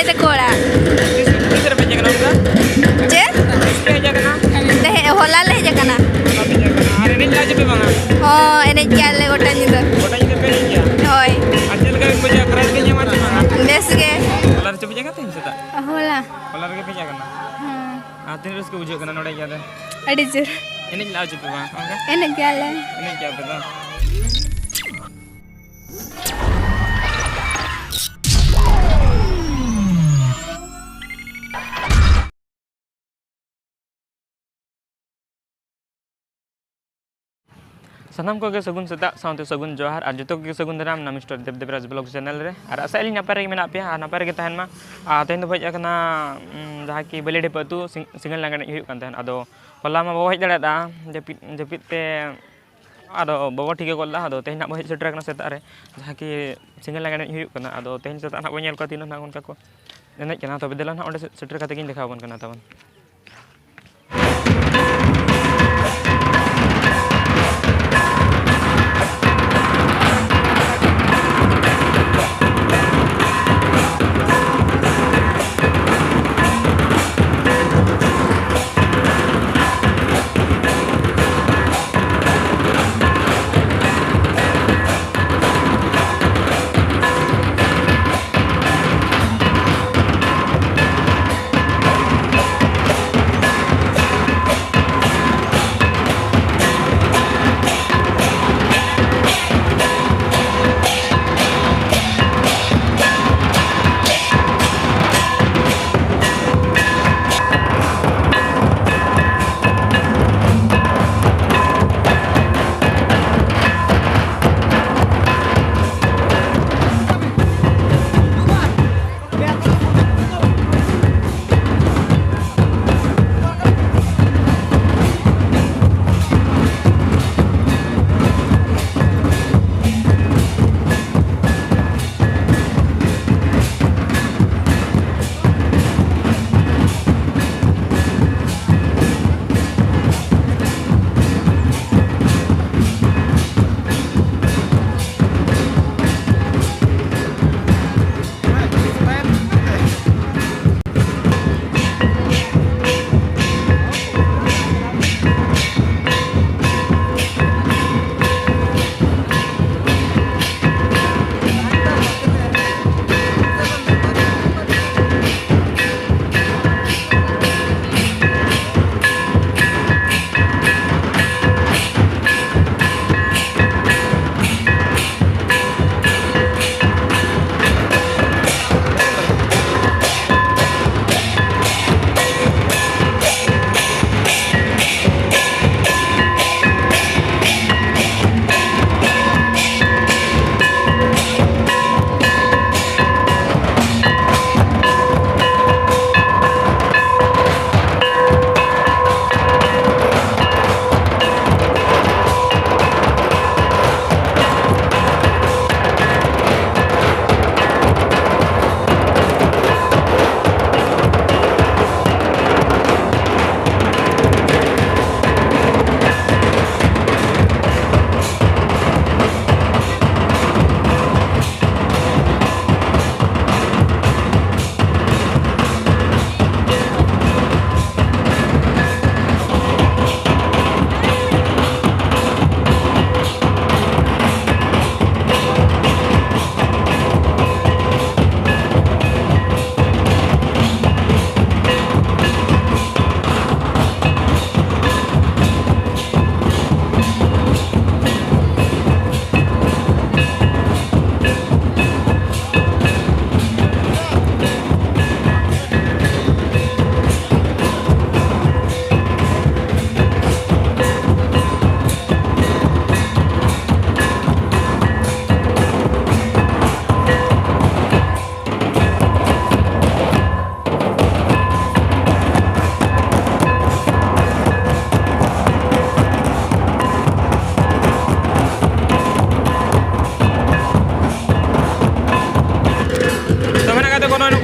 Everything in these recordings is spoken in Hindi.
Inday te kora. Kisar pe jaga na Je? pe jaga na Teh hola leh jakana. pe jaga na are nin laje pe banga Oh, enej gyale gota nyida. kota ni pe ni ya Hoy. ajal ga muja kras ke nyama ti banga Bes ge. lar pe jaga te seta Hola. lar ke pe jaga na atin res ke bujuk kana node ya Adi jur. ini laje pe banga oke Enej gyale. ini kya peta Sanam ko ke sagun seta saunte sagun johar ar joto ke sagun daram na Mr. Devdevraj blog channel re ar asa ali napare ge mena pia napare ge tahan ma ten do baj akana jaha ki Baliadhipa tu single langane huyuk kan tahan ado hola ma bawa hej dara da japit te ado bawa thike kolla ado tehin nak bawa hej setra kana seta re jaha ki single langane huyuk kana ado tehin seta nak nyel ko tinon na onka ko enej kana tobe delan onde setra kate gin dekhaw bon kana tawan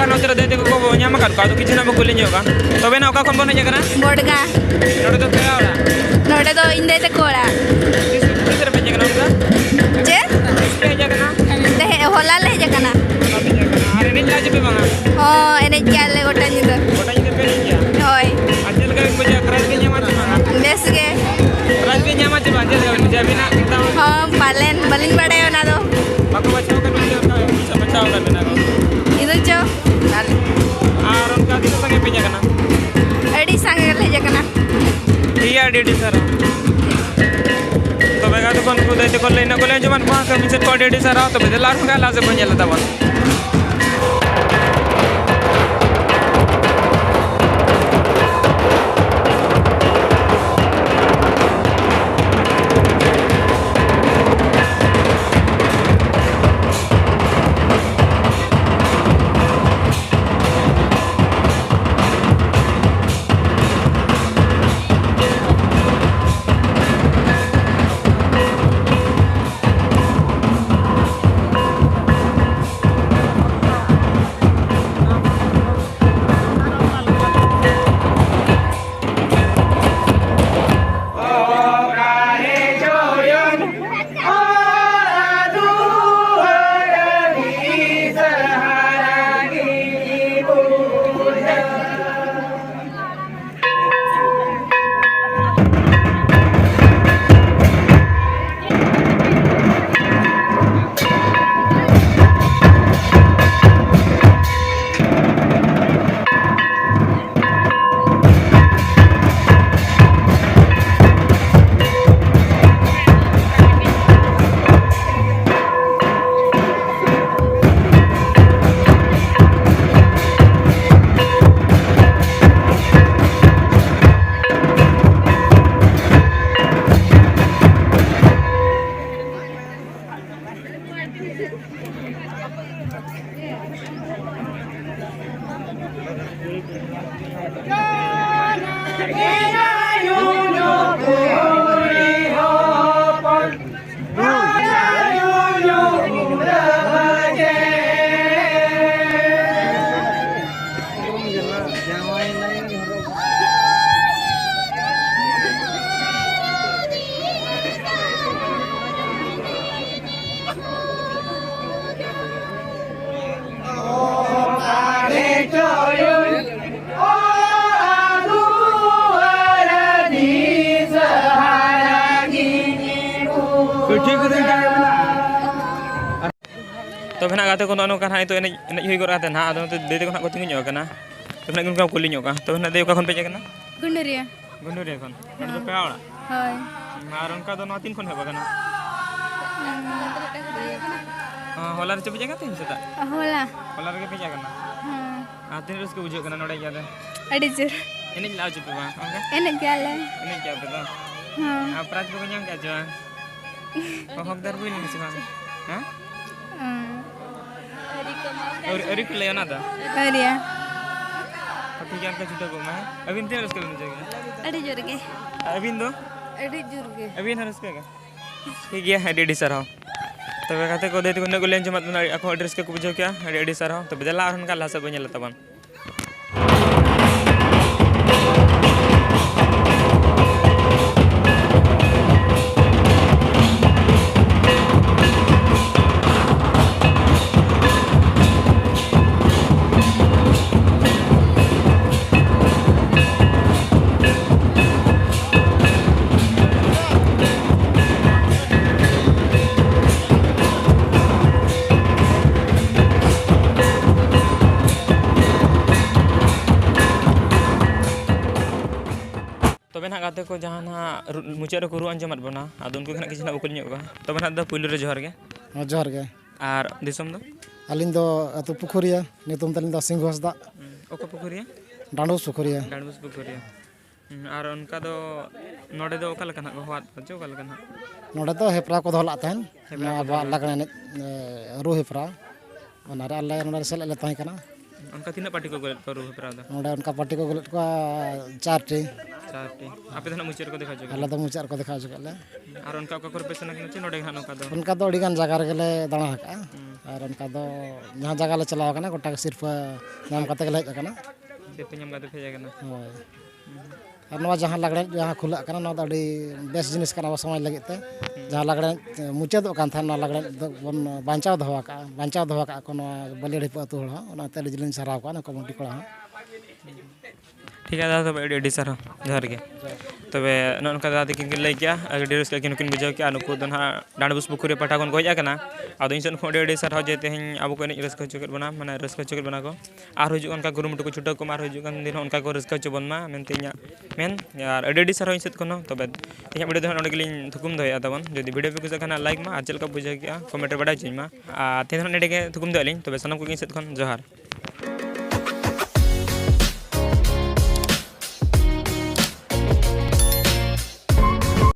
ᱱᱚᱛᱮ ᱨᱮ ᱫᱮᱛᱮ ᱠᱚ ᱧᱟᱢ ᱟᱠᱟᱫ ᱠᱚᱣᱟ ᱟᱫᱚ ᱠᱤᱪᱷᱩ ᱱᱟᱜ ᱵᱚ ᱠᱩᱞᱤ ᱧᱚᱜ ᱠᱟᱱ ᱛᱚᱵᱮ ᱱᱟ ᱚᱠᱟ ᱠᱷᱚᱱ ᱵᱚᱱ ᱦᱮᱡ ᱟᱠᱟᱱᱟ Bodga. ᱱᱚᱰᱮ ᱫᱚ ᱯᱮᱲᱟ ᱚᱲᱟᱜ Node do inday te kora. ᱛᱤᱥ ᱨᱮ ᱯᱮ ᱦᱮᱡ ᱟᱠᱟᱱᱟ ᱚᱱᱠᱟ Je? ᱛᱤᱥ ᱯᱮ ᱦᱮᱡ ᱟᱠᱟᱱᱟ Teh hola leh jakana. ᱵᱟᱯᱮ ᱦᱮᱡ ᱟᱠᱟᱱᱟ ᱟᱨ ᱮᱱᱮᱡ ᱞᱟᱡ ᱯᱮ ᱵᱟᱝᱟ Oh, डी सर तो बेगा तो कौन कूदे तो कौन लेना को ले जमान वहाँ कमी से कोड डी सर तो बेदे लार का लासे बन जाला तब तो भेना गाते को no kan itu enej hui gor aten ha ado de ko ko tingu nyok kana to भेना gun ko kuli nyok to भेना de ko kon peje kana Gunduria. gunduria kon ado pe awla Hoy. maron ka do no tin kon heba kana holar che peje gatin seta Hola. holar ke peje kana atin res ko bujo kana node jade Adi jur. enej lao che ba okay Enej gale. enej kya peta aprat ko nyam kya jwa ko hok dar buin ni sima ha Eri ko leona da Aria. ठीक है जुटा को मैं अभी इंतजार उसके भी जाएगा Adi jur ge. अभी दो Adi jur ge. अभी ना उसके का ठीक है रेडी सर हो तो वे कहते को देते को ने गुलें जमात में ako एड्रेस के को बुझो क्या रेडी सर हो तो बदला हन का लासा बन लेता बन तबे ना गाते को जहाँ ना मुचाद को रुआन जमात बना आदो उनको खाना किसी ना उकुल ᱧᱚᱜ का तबे ना द पुइलो रे जोहार गे जोहार गे आर दिसम दो अलिन दो अतु पुखुरिया नितुम तलिन दो सिंह हसदा ओको पुखुरिया डांडूस पुखुरिया डांडूस पुखुरिया आर उनका दो नोडे दो ओका लकना को होत जो ओका लकना नोडे दो हेपरा को धोला तहन बा लगने रू हेपरा ओनारे अल्लाह नोडे सेल ले तहन कना उनका तीन पार्टी को गलत रू हेपरा दा नोडे उनका पार्टी को गलत को चारटी आपे दो मुचार को दिखा जो अल्लाह तो मुचार को दिखा जो गले आर उनका को करपेसन के चे नोडे खानो का दो उनका दो अड़ी गान जगह रे दाणा हका और उनका दो जहां जगह ले चलाव कना गोटा के सिर्फ नाम कते के हेज कना सिर्फ नाम कते भेजा कना होय और नवा जहां लगड़े जहां खुला कना नवा अड़ी बेस जिनिस कना समाज लगे ते जहां लगड़े मुचादो कान था नवा लगड़े बन बांचाव दोहा का कोनो बलियाढ़िपा अतु हळ ओना ते लिजलिन सराव का कमिटी कोड़ा ठीक है दादा तब एडी सर जहर के तबे ननका दादा किन लay किया अगर डेरस के किन बुझाव किया नुकु दन हा डांडबुस पुकुरे पाटा कोन गज आकना आदो इन सन खो एडी सर हो जेते हिं अब को एने रस्का चुकेट बना माने रस्का चुकेट बना को आर हुजु उनका गुरुमुटु को छुटा को मार हुजु kan दिन उनका को रस्का चुबन मा मेनते इnya मेन यार एडी सर हो सेट कोनो तबे इnya वीडियो दन ओंडे गेलिन थुकुम दोया तबन जदि वीडियो पे कुछ खाना लाइक मा आचल का बुझा किया कमेंट बड़ा चिन मा आ तेन एडे के थुकुम दोलिन तबे सनम को सेट कोन जोहार